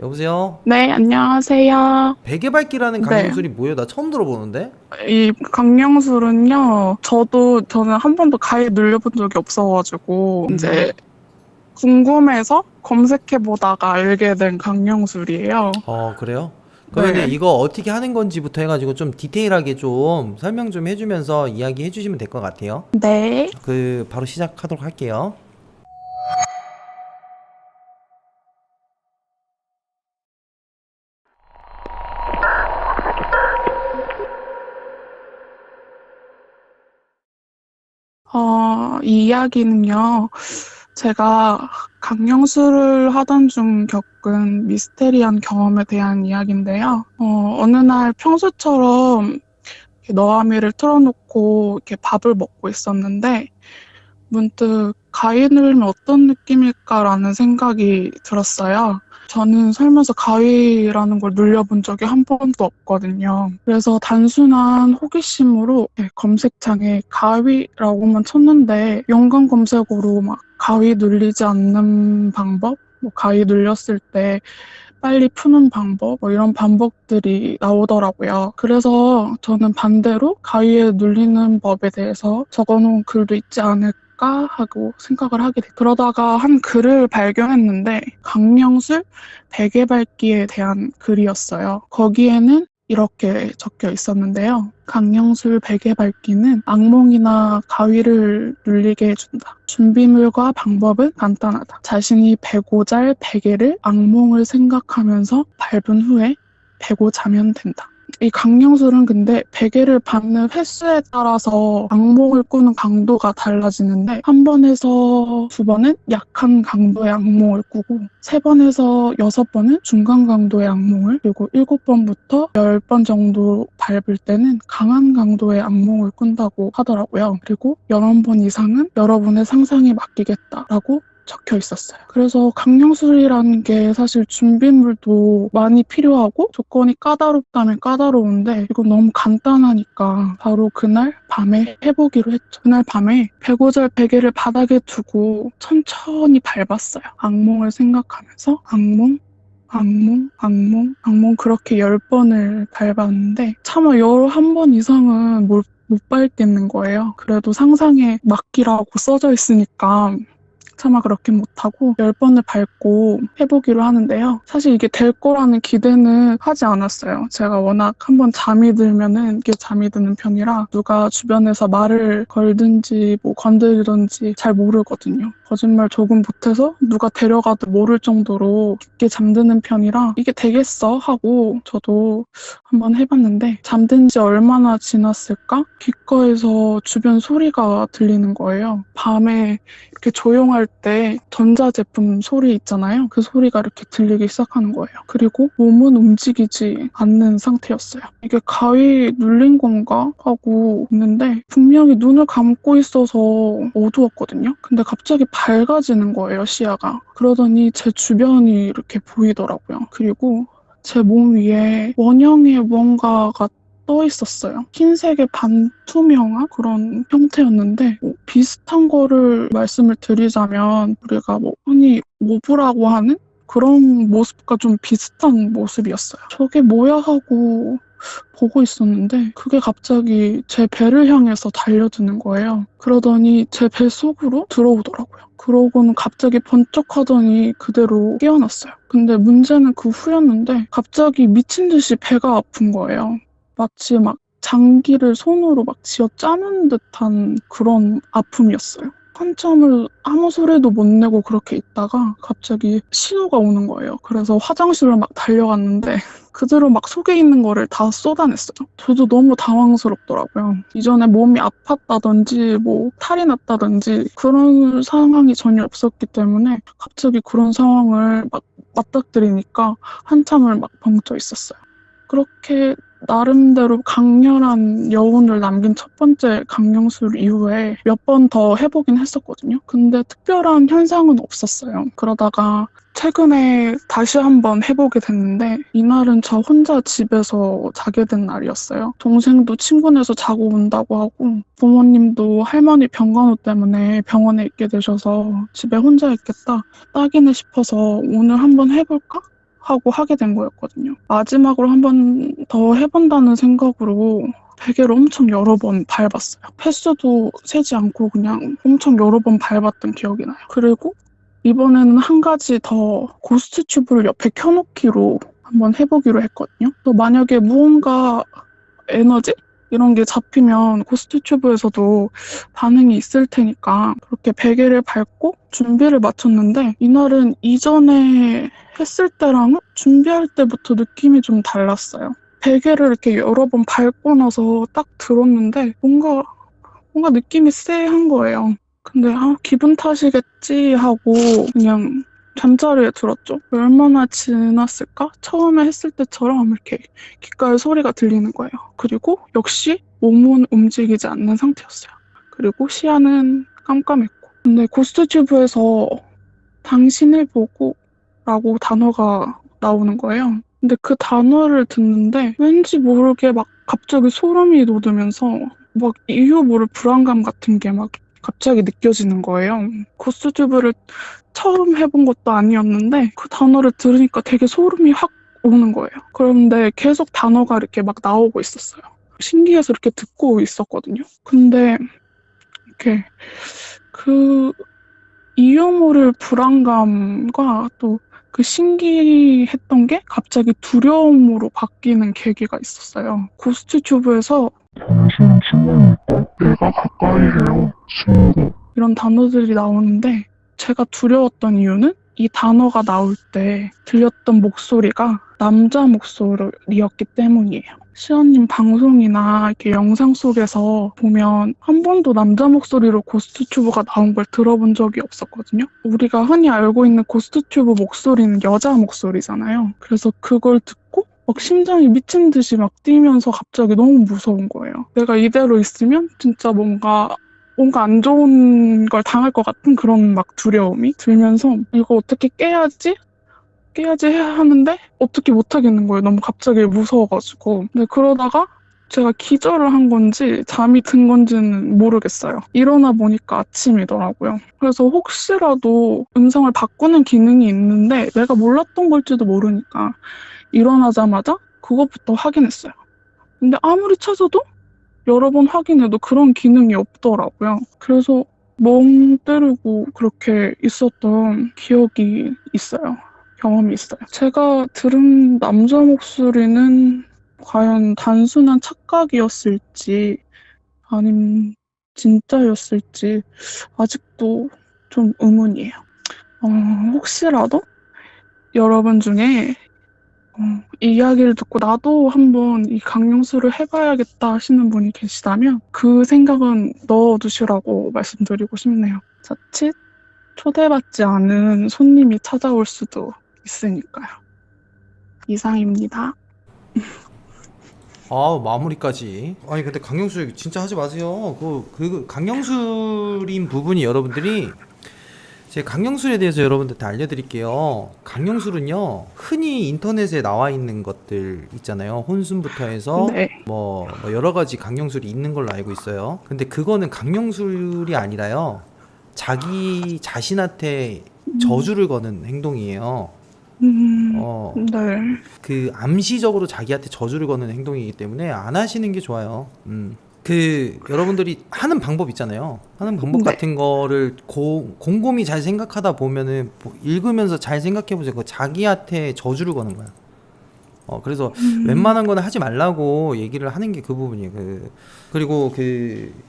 여보세요? 네, 안녕하세요. 베개밟기라는 네, 강령술이 뭐예요? 나 처음 들어보는데? 이 강령술은요, 저는 한 번도 가입 눌려본 적이 없어가지고, 이제 궁금해서 검색해보다가 알게 된 강령술이에요. 그래요? 그러면은 네, 이거 어떻게 하는 건지부터 해가지고 좀 디테일하게 좀 설명 좀 해주면서 이야기 해주시면 될 것 같아요. 네. 바로 시작하도록 할게요. 이 이야기는요, 제가 강령술을 하던 중 겪은 미스테리한 경험에 대한 이야기인데요. 어느 날 평소처럼 이렇게 너아미를 틀어놓고 이렇게 밥을 먹고 있었는데 문득 가위 누르면 어떤 느낌일까라는 생각이 들었어요. 저는 살면서 가위라는 걸 눌려본 적이 한 번도 없거든요. 그래서 단순한 호기심으로 검색창에 가위라고만 쳤는데 연관 검색어로 막 가위 눌리지 않는 방법, 뭐 가위 눌렸을 때 빨리 푸는 방법, 뭐 이런 방법들이 나오더라고요. 그래서 저는 반대로 가위에 눌리는 법에 대해서 적어놓은 글도 있지 않을까 하고 생각을 하게 돼요. 그러다가 한 글을 발견했는데 강령술 베개밟기에 대한 글이었어요. 거기에는 이렇게 적혀 있었는데요. 강령술 베개밟기는 악몽이나 가위를 눌리게 해준다. 준비물과 방법은 간단하다. 자신이 베고 잘 베개를 악몽을 생각하면서 밟은 후에 베고 자면 된다. 이 강령술은 근데 베개를 밟는 횟수에 따라서 악몽을 꾸는 강도가 달라지는데 한 번에서 두 번은 약한 강도의 악몽을 꾸고 세 번에서 여섯 번은 중간 강도의 악몽을 그리고 일곱 번부터 열 번 정도 밟을 때는 강한 강도의 악몽을 꾼다고 하더라고요. 그리고 11번 이상은 여러분의 상상에 맡기겠다라고 적혀 있었어요. 그래서 강령술이라는 게 사실 준비물도 많이 필요하고 조건이 까다롭다면 까다로운데 이건 너무 간단하니까 바로 그날 밤에 해보기로 했죠. 그날 밤에 배고절 베개를 바닥에 두고 천천히 밟았어요. 악몽을 생각하면서 악몽, 악몽, 악몽, 악몽 그렇게 10번을 밟았는데 차마 11번 이상은 못 밟겠는 거예요. 그래도 상상에 맡기라고 써져 있으니까 차마 그렇게 못하고 10번을 밟고 해보기로 하는데요. 사실 이게 될 거라는 기대는 하지 않았어요. 제가 워낙 한번 잠이 들면은 이게 잠이 드는 편이라 누가 주변에서 말을 걸든지 뭐 건드리든지 잘 모르거든요. 거짓말 조금 못해서 누가 데려가도 모를 정도로 깊게 잠드는 편이라 이게 되겠어 하고 저도 한번 해봤는데 잠든 지 얼마나 지났을까? 귓가에서 주변 소리가 들리는 거예요. 밤에 이렇게 조용할 때 전자제품 소리 있잖아요. 그 소리가 이렇게 들리기 시작하는 거예요. 그리고 몸은 움직이지 않는 상태였어요. 이게 가위 눌린 건가 하고 있는데 분명히 눈을 감고 있어서 어두웠거든요. 근데 갑자기 밝아지는 거예요, 시야가. 그러더니 제 주변이 이렇게 보이더라고요. 그리고 제 몸 위에 원형의 무언가가 떠 있었어요. 흰색의 반투명한 그런 형태였는데 비슷한 거를 말씀을 드리자면 우리가 뭐 흔히 모브라고 하는 그런 모습과 좀 비슷한 모습이었어요. 저게 뭐야 하고 보고 있었는데 그게 갑자기 제 배를 향해서 달려드는 거예요. 그러더니 제 배 속으로 들어오더라고요. 그러고는 갑자기 번쩍하더니 그대로 깨어났어요. 근데 문제는 그 후였는데 갑자기 미친 듯이 배가 아픈 거예요. 마치 막 장기를 손으로 막 쥐어 짜는 듯한 그런 아픔이었어요. 한참을 아무 소리도 못 내고 그렇게 있다가 갑자기 신호가 오는 거예요. 그래서 화장실로 막 달려갔는데 그대로 막 속에 있는 거를 다 쏟아냈어요. 저도 너무 당황스럽더라고요. 이전에 몸이 아팠다든지 뭐 탈이 났다든지 그런 상황이 전혀 없었기 때문에 갑자기 그런 상황을 막 맞닥뜨리니까 한참을 막 벙쪄 있었어요. 그렇게 나름대로 강렬한 여운을 남긴 첫 번째 강령술 이후에 몇 번 더 해보긴 했었거든요. 근데 특별한 현상은 없었어요. 그러다가 최근에 다시 한번 해보게 됐는데 이날은 저 혼자 집에서 자게 된 날이었어요. 동생도 친구네서 자고 온다고 하고 부모님도 할머니 병간호 때문에 병원에 있게 되셔서 집에 혼자 있겠다 딱이네 싶어서 오늘 한번 해볼까? 하고 하게 된 거였거든요. 마지막으로 한 번 더 해본다는 생각으로 베개를 엄청 여러 번 밟았어요. 횟수도 세지 않고 그냥 엄청 여러 번 밟았던 기억이 나요. 그리고 이번에는 한 가지 더 고스트 튜브를 옆에 켜놓기로 한번 해보기로 했거든요. 또 만약에 무언가 에너지? 이런 게 잡히면 고스트 튜브에서도 반응이 있을 테니까 그렇게 베개를 밟고 준비를 마쳤는데 이날은 이전에 했을 때랑은 준비할 때부터 느낌이 좀 달랐어요. 베개를 이렇게 여러 번 밟고 나서 딱 들었는데 뭔가 느낌이 쎄한 거예요. 근데 기분 탓이겠지 하고 그냥 잠자리에 들었죠. 얼마나 지났을까? 처음에 했을 때처럼 이렇게 귓가에 소리가 들리는 거예요. 그리고 역시 몸은 움직이지 않는 상태였어요. 그리고 시야는 깜깜했고. 근데 고스트튜브에서 당신을 보고 라고 단어가 나오는 거예요. 근데 그 단어를 듣는데 왠지 모르게 막 갑자기 소름이 돋으면서 막 이유 모를 불안감 같은 게 막 갑자기 느껴지는 거예요. 고스트튜브를 처음 해본 것도 아니었는데 그 단어를 들으니까 되게 소름이 확 오는 거예요. 그런데 계속 단어가 이렇게 막 나오고 있었어요. 신기해서 이렇게 듣고 있었거든요. 근데 이렇게 그 이유 모를 불안감과 또 그 신기했던 게 갑자기 두려움으로 바뀌는 계기가 있었어요. 고스트 튜브에서 당신은 친구입니까? 내가 가까이해요. 친구. 이런 단어들이 나오는데 제가 두려웠던 이유는 이 단어가 나올 때 들렸던 목소리가 남자 목소리였기 때문이에요. 시연님 방송이나 이렇게 영상 속에서 보면 한 번도 남자 목소리로 고스트튜브가 나온 걸 들어본 적이 없었거든요. 우리가 흔히 알고 있는 고스트튜브 목소리는 여자 목소리잖아요. 그래서 그걸 듣고 막 심장이 미친 듯이 막 뛰면서 갑자기 너무 무서운 거예요. 내가 이대로 있으면 진짜 뭔가 안 좋은 걸 당할 것 같은 그런 막 두려움이 들면서 이거 어떻게 깨야지 해야 하는데 어떻게 못 하겠는 거예요. 너무 갑자기 무서워가지고. 근데 그러다가 제가 기절을 한 건지 잠이 든 건지는 모르겠어요. 일어나 보니까 아침이더라고요. 그래서 혹시라도 음성을 바꾸는 기능이 있는데 내가 몰랐던 걸지도 모르니까 일어나자마자 그것부터 확인했어요. 근데 아무리 찾아도 여러 번 확인해도 그런 기능이 없더라고요. 그래서 멍 때리고 그렇게 있었던 기억이 있어요. 경험이 있어요. 제가 들은 남자 목소리는 과연 단순한 착각이었을지 아님 진짜였을지 아직도 좀 의문이에요. 혹시라도 여러분 중에 이 이야기를 듣고 나도 한번 이 강령술을 해봐야겠다 하시는 분이 계시다면 그 생각은 넣어두시라고 말씀드리고 싶네요. 자칫 초대받지 않은 손님이 찾아올 수도 있으니까요. 이상입니다. 마무리까지. 아니 근데 강령술 진짜 하지 마세요. 그 강령술인 부분이 여러분들이 제 강령술에 대해서 여러분들한테 알려드릴게요. 강령술은요 흔히 인터넷에 나와 있는 것들 있잖아요. 혼순부터 해서 네. 뭐 여러 가지 강령술이 있는 걸로 알고 있어요. 근데 그거는 강령술이 아니라요 자기 자신한테 저주를 거는 행동이에요. 네. 그 암시적으로 자기한테 저주를 거는 행동이기 때문에 안 하시는 게 좋아요. 그 여러분들이 하는 방법 있잖아요. 하는 방법 네. 같은 거를 곰곰이 잘 생각하다 보면은 읽으면서 잘 생각해 보세요. 그 자기한테 저주를 거는 거야. 그래서 웬만한 거는 하지 말라고 얘기를 하는 게 그 부분이에요. 그리고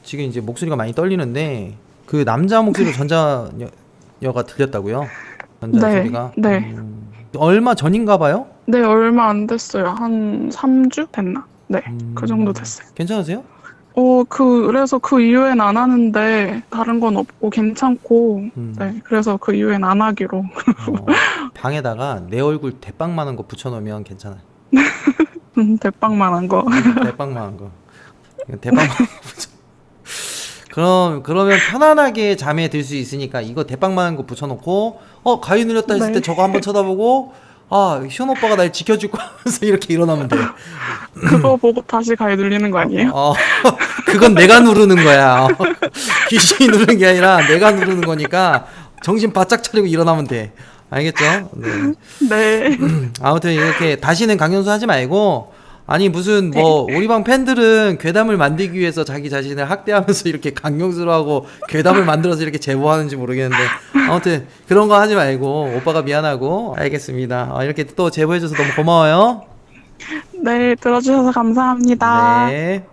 지금 이제 목소리가 많이 떨리는데 그 남자 목소리로 전자녀가 들렸다고요? 전자 네. 소리가? 네. 얼마 전인가 봐요? 네, 얼마 안 됐어요. 한 3주 됐나? 네, 그 정도 됐어요. 괜찮으세요? 그래서 그 이후엔 안 하는데 다른 건 없고 괜찮고 네, 그래서 그 이후엔 안 하기로. 방에다가 내 얼굴 대빵만한 거 붙여놓으면 괜찮아요. 대빵만한 거. 대빵만한 거. 대빵만한 거 붙여. 그러면 편안하게 잠에 들 수 있으니까 이거 대빵만한 거 붙여놓고 가위 눌렸다 했을 네. 때 저거 한번 쳐다보고 시온 오빠가 날 지켜줄 거 하면서 이렇게 일어나면 돼. 그거 보고 다시 가위 눌리는 거 아니에요? 그건 내가 누르는 거야. 귀신이 누르는 게 아니라 내가 누르는 거니까 정신 바짝 차리고 일어나면 돼. 알겠죠? 네. 네. 아무튼 이렇게 다시는 강령수 하지 말고, 아니 무슨 네. 뭐 우리방 팬들은 괴담을 만들기 위해서 자기 자신을 학대하면서 이렇게 강령수로 하고 괴담을 만들어서 이렇게 제보하는지 모르겠는데, 아무튼 그런 거 하지 말고 오빠가 미안하고. 알겠습니다. 이렇게 또 제보해줘서 너무 고마워요. 네, 들어주셔서 감사합니다. 네.